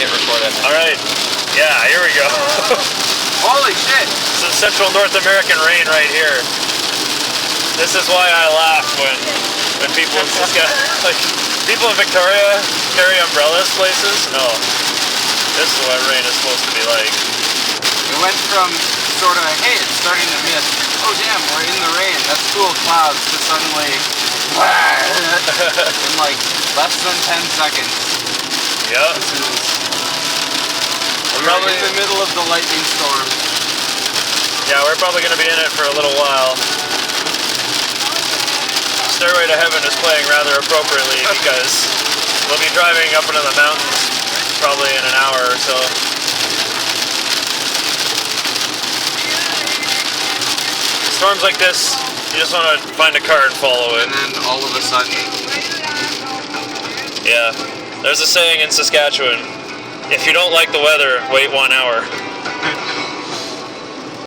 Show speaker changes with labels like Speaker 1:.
Speaker 1: hit record on it.
Speaker 2: Alright. Yeah, here we go.
Speaker 1: Holy shit!
Speaker 2: Some Central North American rain right here. This is why I laugh when people in Saskatchewan, like, people in Victoria carry umbrellas places. No. This is what rain is supposed to be like.
Speaker 1: It went from sort of, hey, it's starting to mist. Oh damn, we're in the rain. That's cool, clouds. To suddenly, in like less than 10 seconds.
Speaker 2: Yep.
Speaker 1: We're probably in the middle of the lightning storm.
Speaker 2: Yeah, we're probably going to be in it for a little while. Stairway to Heaven is playing rather appropriately because we'll be driving up into the mountains probably in an hour or so. Storms like this, you just want to find a car and follow it.
Speaker 1: And then all of a sudden...
Speaker 2: Yeah, there's a saying in Saskatchewan, if you don't like the weather, wait 1 hour.